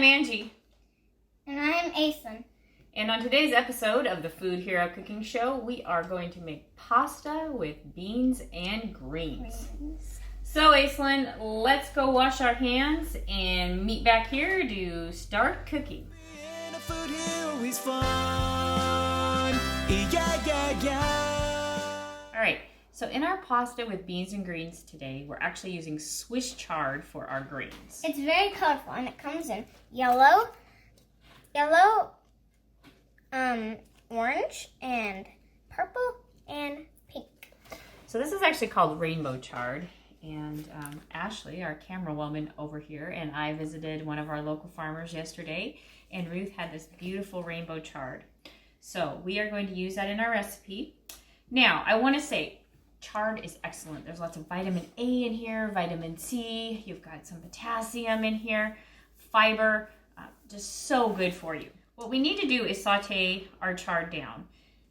Angie. And I'm Asen. And on today's episode of the Food Hero Cooking Show, we are going to make pasta with beans and greens. So, Aislinn, let's go wash our hands and meet back here to start cooking. Being a food hero is fun. Yeah. All right, so in our pasta with beans and greens today, we're actually using Swiss chard for our greens. It's very colorful and it comes in yellow, orange, and purple, and pink. So this is actually called rainbow chard. And Ashley, our camera woman over here, and I visited one of our local farmers yesterday, and Ruth had this beautiful rainbow chard. So we are going to use that in our recipe. Now, I want to say chard is excellent. There's lots of vitamin A in here, vitamin C, you've got some potassium in here, fiber, just so good for you. What we need to do is saute our chard down.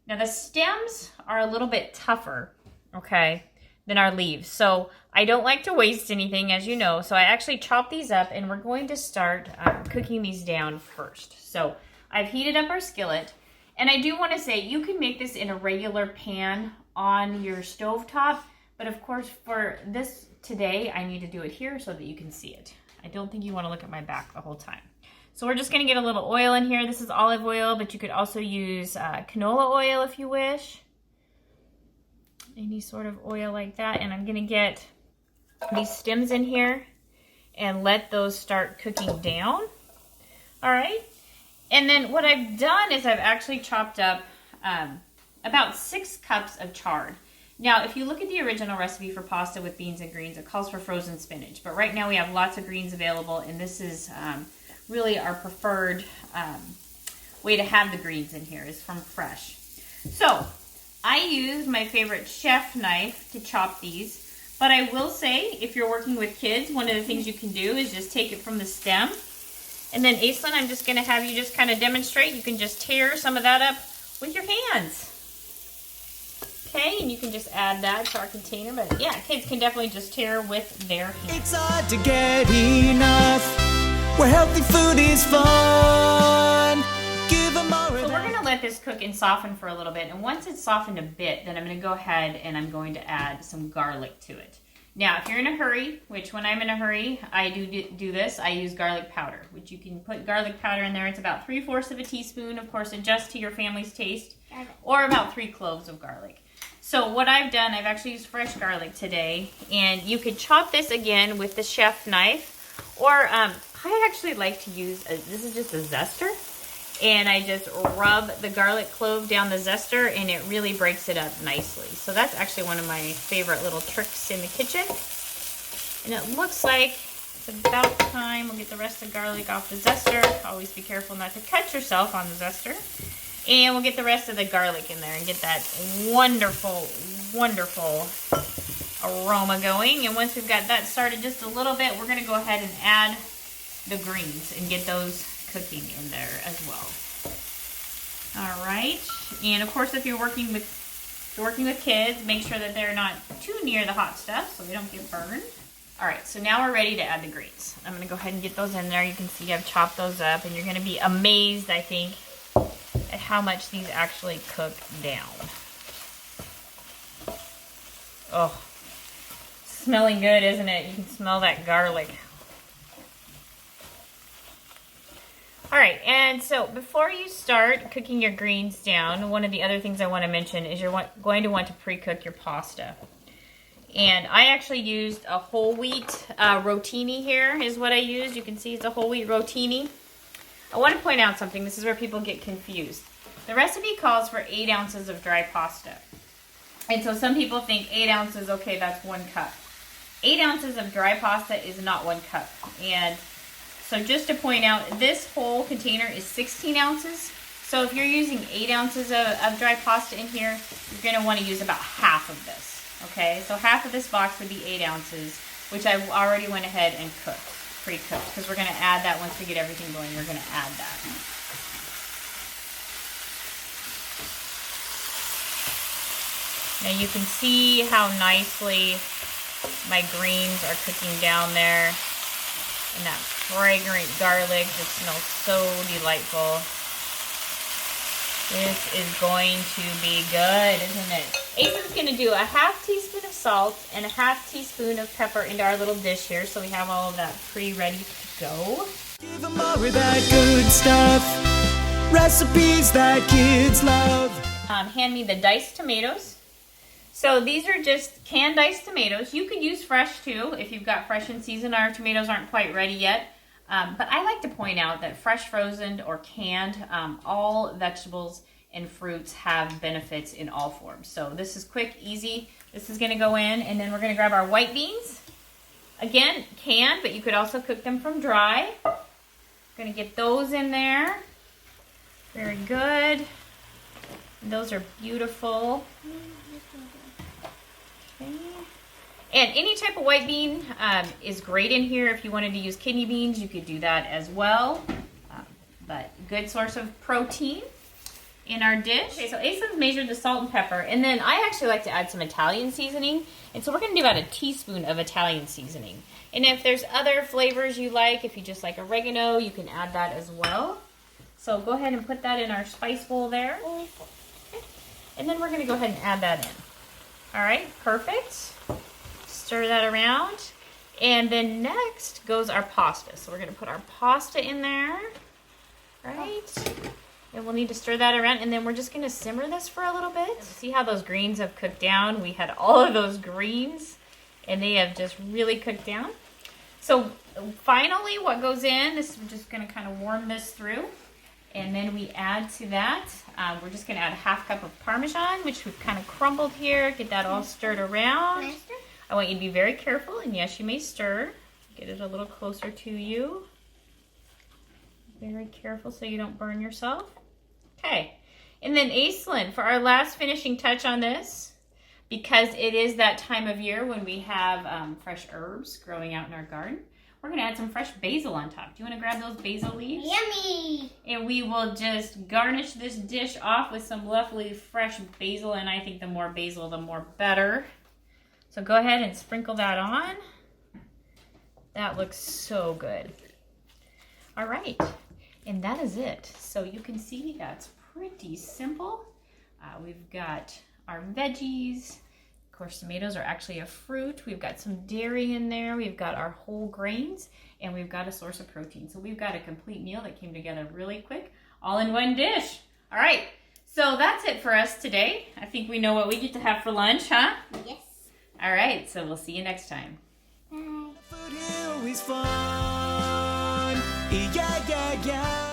Now the stems are a little bit tougher, okay, than our leaves. So I don't like to waste anything, as you know. So I actually chop these up and we're going to start cooking these down first. So I've heated up our skillet, and I do want to say you can make this in a regular pan on your stovetop, but of course for this today I need to do it here so that you can see it. I don't think you want to look at my back the whole time. So we're just going to get a little oil in here. This is olive oil, but you could also use canola oil if you wish. Any sort of oil like that. And I'm going to get these stems in here and let those start cooking down. All right. And then what I've done is I've actually chopped up about 6 cups of chard. Now, if you look at the original recipe for pasta with beans and greens, it calls for frozen spinach. But right now we have lots of greens available, and this is really our preferred way to have the greens in here is from fresh. So I use my favorite chef knife to chop these, but I will say if you're working with kids, one of the things you can do is just take it from the stem. And then Aislinn, I'm just going to have you just kind of demonstrate. You can just tear some of that up with your hands. Okay, and you can just add that to our container. But yeah, kids can definitely just tear with their hands. It's hard to get enough where healthy food is fun. Give them more. So we're going to let this cook and soften for a little bit. And once it's softened a bit, then I'm going to go ahead and I'm going to add some garlic to it. Now, if you're in a hurry, which when I'm in a hurry, I do this, I use garlic powder, which you can put garlic powder in there. It's about 3/4 of a teaspoon, of course, adjust to your family's taste, or about 3 cloves of garlic. So what I've done, I've actually used fresh garlic today, and you could chop this again with the chef knife, or I actually like to use, this is just a zester, and I just rub the garlic clove down the zester, and it really breaks it up nicely. So that's actually one of my favorite little tricks in the kitchen. And it looks like it's about time we'll get the rest of the garlic off the zester. Always be careful not to cut yourself on the zester. And we'll get the rest of the garlic in there and get that wonderful, wonderful aroma going. And once we've got that started just a little bit, we're going to go ahead and add the greens and get those cooking in there as well. All right. And of course, if you're working with kids, make sure that they're not too near the hot stuff so they don't get burned. All right, so now we're ready to add the greens. I'm going to go ahead and get those in there. You can see I've chopped those up, and you're going to be amazed, I think, at how much these actually cook down. Oh, smelling good, isn't it? You can smell that garlic. All right, and so before you start cooking your greens down, one of the other things I want to mention is you're going to want to pre-cook your pasta. And I actually used a whole wheat rotini here is what I used. You can see it's a whole wheat rotini. I want to point out something. This is where people get confused. The recipe calls for 8 ounces of dry pasta. And so some people think 8 ounces, okay, that's 1 cup. 8 ounces of dry pasta is not 1 cup. And so just to point out, this whole container is 16 ounces. So if you're using 8 ounces of dry pasta in here, you're going to want to use about half of this. Okay, so half of this box would be 8 ounces, which I already went ahead and cooked, pre-cooked, because we're going to add that once we get everything going. We're going to add that. Now you can see how nicely my greens are cooking down there. And that fragrant garlic just smells so delightful. This is going to be good, isn't it? Aison's going to do a ½ teaspoon of salt and a ½ teaspoon of pepper into our little dish here, so we have all of that pre-ready to go. Give them all of that good stuff. Recipes that kids love. Hand me the diced tomatoes. So these are just canned diced tomatoes. You could use fresh too if you've got fresh in season. Our tomatoes aren't quite ready yet. But I like to point out that fresh, frozen, or canned, all vegetables and fruits have benefits in all forms. So this is quick, easy. This is going to go in, and then we're going to grab our white beans. Again, canned, but you could also cook them from dry. Going to get those in there. Very good. Those are beautiful. Okay. And any type of white bean is great in here. If you wanted to use kidney beans, you could do that as well. But good source of protein in our dish. Okay, so Ason's measured the salt and pepper. And then I actually like to add some Italian seasoning. And so we're going to do about a teaspoon of Italian seasoning. And if there's other flavors you like, if you just like oregano, you can add that as well. So go ahead and put that in our spice bowl there. Okay. And then we're going to go ahead and add that in. All right, perfect. Stir that around. And then next goes our pasta. So we're going to put our pasta in there. Right. And we'll need to stir that around. And then we're just going to simmer this for a little bit. See how those greens have cooked down? We had all of those greens and they have just really cooked down. So finally what goes in, this is just going to kind of warm this through. And then we add to that, we're just going to add a ½ cup of Parmesan, which we've kind of crumbled here. Get that all stirred around. Can I stir? I want you to be very careful, and yes, you may stir. Get it a little closer to you. Very careful so you don't burn yourself. Okay, and then Aislinn, for our last finishing touch on this, because it is that time of year when we have fresh herbs growing out in our garden, we're going to add some fresh basil on top. Do you want to grab those basil leaves? Yummy! And we will just garnish this dish off with some lovely fresh basil, and I think the more basil, the more better. So go ahead and sprinkle that on. That looks so good. All right, and that is it. So you can see that's pretty simple. We've got our veggies. Of course, tomatoes are actually a fruit. We've got some dairy in there. We've got our whole grains, and we've got a source of protein. So we've got a complete meal that came together really quick, all in one dish. All right, so that's it for us today. I think we know what we get to have for lunch, huh? Yes. All right, so we'll see you next time. Bye. Food here is fun. Yeah, yeah, yeah.